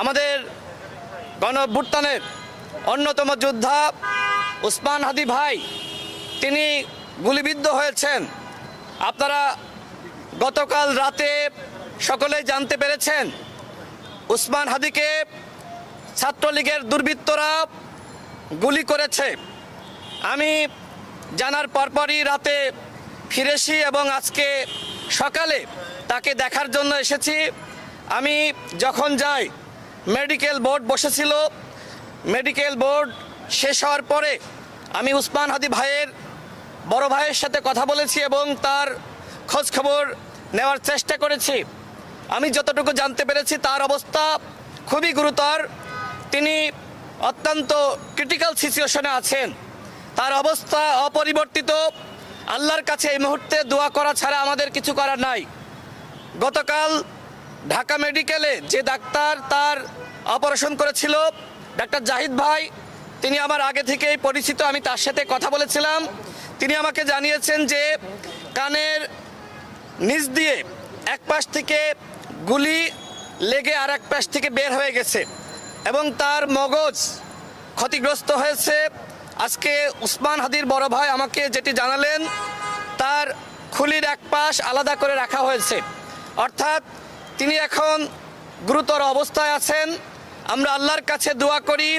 আমাদের গণঅভ্যুত্থানের অন্যতম যোদ্ধা উসমান হাদি ভাই তিনি গুলিবিদ্ধ হয়েছেন। আপনারা গতকাল রাতে সকলেই জানতে পেরেছেন উসমান হাদিকে ছাত্রলীগের দুর্বৃত্তরা গুলি করেছে। আমি জানার পরপরই রাতে ফিরেছি এবং আজকে সকালে তাকে দেখার জন্য এসেছি। আমি যখন যাই মেডিকেল বোর্ড বসেছিল, মেডিকেল বোর্ড শেষ হওয়ার পরে আমি উসমান হাদি ভাইয়ের বড় ভাইয়ের সাথে কথা বলেছি এবং তার খোঁজ খবর নেওয়ার চেষ্টা করেছি। আমি যতটুকু জানতে পেরেছি তার অবস্থা খুবই গুরুতর। তিনি অত্যন্ত ক্রিটিক্যাল সিচুয়েশনে আছেন। তার অবস্থা অপরিবর্তিত। আল্লাহর কাছে এই মুহূর্তে দোয়া করা ছাড়া আমাদের কিছু করার নাই। গতকাল ঢাকা মেডিকেলে যে ডাক্তার তার অপারেশন করেছিল, ডাক্তার জাহিদ ভাই, তিনি আমার আগে থেকেই পরিচিত। আমি তার সাথে কথা বলেছিলাম। তিনি আমাকে জানিয়েছেন যে কানের নিচ দিয়ে এক পাশ থেকে গুলি লেগে আর এক পাশ থেকে বের হয়ে গেছে এবং তার মগজ ক্ষতিগ্রস্ত হয়েছে। আজকে উসমান হাদির বড় ভাই আমাকে যেটি জানালেন, তার খুলির এক পাশ আলাদা করে রাখা হয়েছে, অর্থাৎ তিনি এখন গুরুতর অবস্থায় আছেন। আমরা আল্লাহর কাছে দোয়া করি,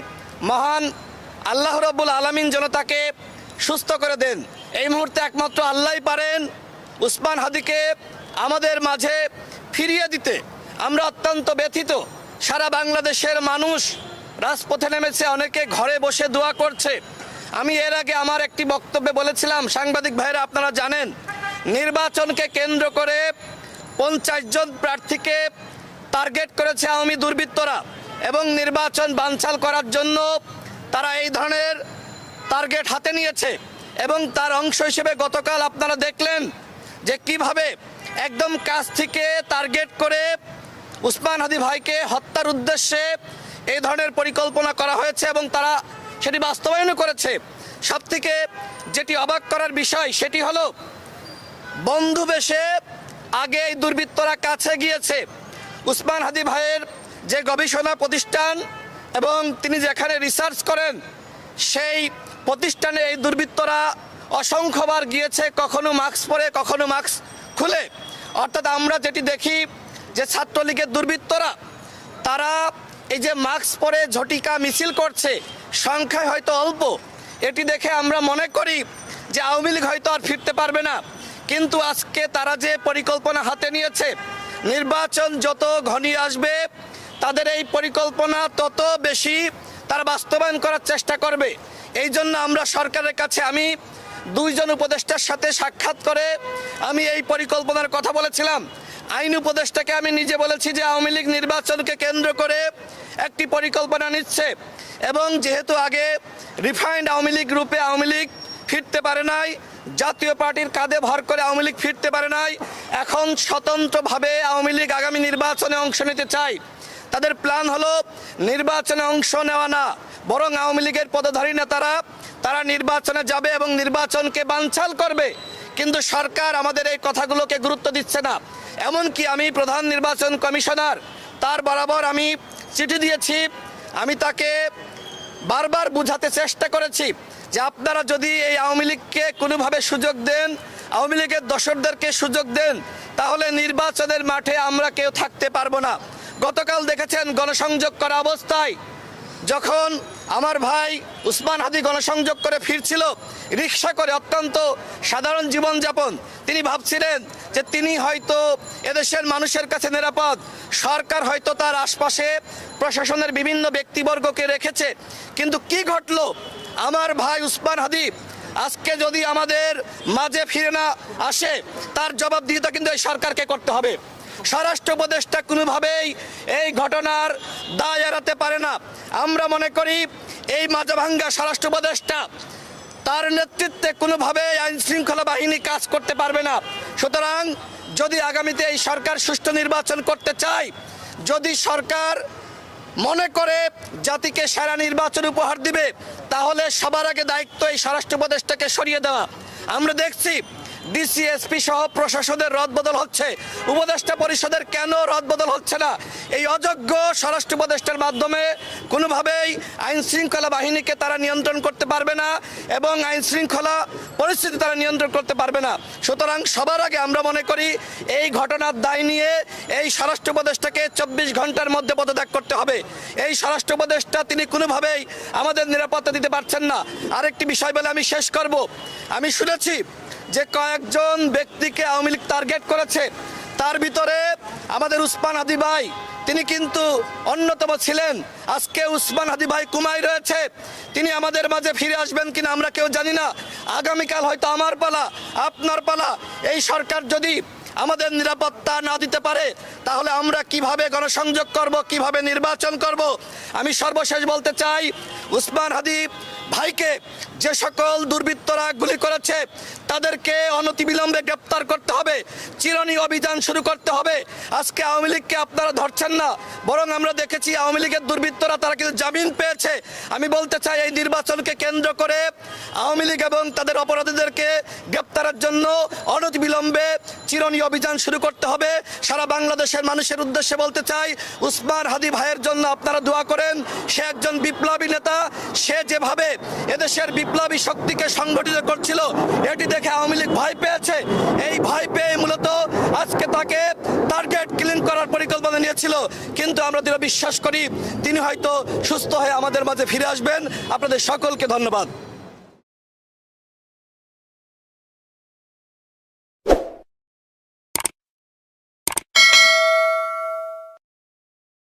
মহান আল্লাহ রাব্বুল আলামিন যেন তাকে সুস্থ করে দেন। এই মুহূর্তে একমাত্র আল্লাহই পারেন উসমান হাদিকে আমাদের মাঝে ফিরিয়ে দিতে। আমরা অত্যন্ত ব্যথিত। সারা বাংলাদেশের মানুষ রাজপথে নেমেছে, অনেকে ঘরে বসে দোয়া করছে। আমি এর আগে আমার একটি বক্তব্যে বলেছিলাম, সাংবাদিক ভাইরা আপনারা জানেন, নির্বাচনকে কেন্দ্র করে 50 জন প্রার্থীকে টার্গেট করেছে আওয়ামী দুর্বৃত্তরা এবং নির্বাচন বানচাল করার জন্য তারা এই ধরনের টার্গেট হাতে নিয়েছে। এবং তার অংশ হিসেবে গতকাল আপনারা দেখলেন যে কিভাবে একদম কাছ থেকে টার্গেট করে উসমান হাদি ভাইকে হত্যার উদ্দেশ্যে এই ধরনের পরিকল্পনা করা হয়েছে এবং তারা সেটি বাস্তবায়নও করেছে। সবথেকে যেটি অবাক করার বিষয় সেটি হলো বন্ধু বেশে আগে এই দুর্বৃত্তরা কাছে গিয়েছে। উসমান হাদি ভাইয়ের যে গবেষণা প্রতিষ্ঠান এবং তিনি যেখানে রিসার্চ করেন সেই প্রতিষ্ঠানে এই দুর্বৃত্তরা অসংখ্যবার গিয়েছে, কখনো মাস্ক পরে কখনো মাস্ক খুলে। অর্থাৎ আমরা যেটি দেখি যে ছাত্রলীগের দুর্বৃত্তরা তারা এই যে মাস্ক পরে ঝটিকা মিছিল করছে, সংখ্যায় হয়তো অল্প, এটি দেখে আমরা মনে করি যে আওয়ামী লীগ হয়তো আর ফিরতে পারবে না। কিন্তু আজকে তারা যে পরিকল্পনা হাতে নিয়েছে, নির্বাচন যত ঘনিয়ে আসবে তাদের এই পরিকল্পনা তত বেশি তারা বাস্তবায়ন করার চেষ্টা করবে। এই জন্য আমরা সরকারের কাছে, আমি 2 জন উপদেষ্টার সাথে সাক্ষাৎ করে আমি এই পরিকল্পনার কথা বলেছিলাম। আইন উপদেষ্টাকে আমি নিজে বলেছি যে আওয়ামী লীগ নির্বাচনকে কেন্দ্র করে একটি পরিকল্পনা নিচ্ছে এবং যেহেতু আগে রিফাইন্ড আওয়ামী লীগ রূপে আওয়ামী লীগ ফিরতে পারে নাই, জাতীয় পার্টির কাঁধে ভর করে আওয়ামী লীগ ফিরতে পারে নাই, এখন স্বতন্ত্রভাবে আওয়ামী লীগ আগামী নির্বাচনে অংশ নিতে চায়। তাদের প্ল্যান হলো নির্বাচনে অংশ নেওয়া না, বরং আওয়ামী লীগের পদধারী নেতারা তারা নির্বাচনে যাবে এবং নির্বাচনকে বানচাল করবে। কিন্তু সরকার আমাদের এই কথাগুলোকে গুরুত্ব দিচ্ছে না। এমনকি আমি প্রধান নির্বাচন কমিশনার তার বরাবর আমি চিঠি দিয়েছি। আমি তাকে বারবার বুঝাতে চেষ্টা করেছি যে আপনারা যদি এই আওয়ামী লীগকে কোনোভাবে সুযোগ দেন, আওয়ামী লীগের দোসরদেরকে সুযোগ দেন, তাহলে নির্বাচনের মাঠে আমরা কেউ থাকতে পারবো না। গতকাল দেখেছেন গণসংযোগ করা অবস্থায় যখন আমার ভাই উসমান হাদি গণসংযোগ করে ফিরছিল রিক্সা করে, অত্যন্ত সাধারণ জীবনযাপন, তিনি ভাবছিলেন যে তিনি হয়তো এদেশের মানুষের কাছে নিরাপদ, সরকার হয়তো তার আশপাশে প্রশাসনের বিভিন্ন ব্যক্তিবর্গকে রেখেছে। কিন্তু কি ঘটলো? আমার ভাই উসমান হাদি আজকে যদি আমাদের মাঝে ফিরে না আসে, তার জবাবদিহিতা কিন্তু এই সরকারকে করতে হবে। স্বরাষ্ট্র উপদেষ্টা কোনোভাবেই এই ঘটনার দায় এড়াতে পারে না। আমরা মনে করি এই মাঝাভাঙ্গা স্বরাষ্ট্র উপদেষ্টা, তার নেতৃত্বে কোনোভাবেই আইন শৃঙ্খলা বাহিনী কাজ করতে পারবে না। সুতরাং যদি আগামীতে এই সরকার সুষ্ঠু নির্বাচন করতে চায়, যদি সরকার মনে করে জাতিকে সেরা নির্বাচন উপহার দিবে, তাহলে সবার আগে দায়িত্ব এই স্বরাষ্ট্র উপদেষ্টাকে সরিয়ে দেওয়া। আমরা দেখছি ডিসিএসপি সহ প্রশাসনের রদবদল হচ্ছে, উপদেষ্টা পরিষদের কেন রদবদল হচ্ছে না? এই অযোগ্য স্বরাষ্ট্র উপদেষ্টার মাধ্যমে কোনোভাবেই আইন শৃঙ্খলা বাহিনীকে তারা নিয়ন্ত্রণ করতে পারবে না এবং আইন শৃঙ্খলা পরিস্থিতি তারা নিয়ন্ত্রণ করতে পারবে না। সুতরাং সবার আগে আমরা মনে করি এই ঘটনার দায় নিয়ে এই স্বরাষ্ট্র উপদেষ্টাকে 24 ঘন্টার মধ্যে পদত্যাগ করতে হবে। এই স্বরাষ্ট্র উপদেষ্টা তিনি কোনোভাবেই আমাদের নিরাপত্তা দিতে পারছেন না। আরেকটি বিষয় বলে আমি শেষ করব, আমি শুনেছি যে কয়েকজন ব্যক্তিকে আওয়ামী লীগ টার্গেট করেছে, তার ভিতরে আমাদের উসমান হাদি ভাই তিনি কিন্তু অন্যতম ছিলেন। আজকে উসমান হাদি ভাই কুমায় রয়েছে, তিনি আমাদের মাঝে ফিরে আসবেন কিনা আমরা কেউ জানি না। আগামীকাল হয়তো আমার পালা, আপনার পালা। এই সরকার যদি আমাদের নিরাপত্তা না দিতে পারে তাহলে আমরা কিভাবে গণসংযোগ করব, কিভাবে নির্বাচন করব? আমি সর্বশেষ বলতে চাই, উসমান হাদি ভাইকে যে সকল দুর্বৃত্তরা গুলি করেছে তাদেরকে অনতিবিলম্বে গ্রেপ্তার করতে হবে, চিরুনি অভিযান শুরু করতে হবে। আজকে আওয়ামী লীগকে আপনারা ধরছেন না, বরং আমরা দেখেছি আওয়ামী লীগের দুর্বৃত্তরা তারা কিন্তু জামিন পেয়েছে। আমি বলতে চাই এই নির্বাচনকে কেন্দ্র করে আওয়ামী লীগ এবং তাদের অপরাধীদেরকে গ্রেপ্তারের জন্য অনতিবিলম্বে চিরুনি অভিযান শুরু করতে হবে। সারা বাংলাদেশের মানুষের উদ্দেশ্যে বলতে চাই, উসমান হাদি ভাইয়ের জন্য আপনারা দোয়া করেন। সে একজন বিপ্লবী নেতা, সে যেভাবে এদেশের বিপ্লবী শক্তিকে সংগঠিত করছিল এটি দেখে আওয়ামী লীগ ভয় পেয়েছে। এই ভয় পেয়ে মূলত আজকে তাকে টার্গেট কিলিং করার পরিকল্পনা নিয়েছিল, কিন্তু আমরা দৃঢ় বিশ্বাস করি তিনি হয়তো সুস্থ হয়ে আমাদের মাঝে ফিরে আসবেন। আপনাদের সকলকে ধন্যবাদ।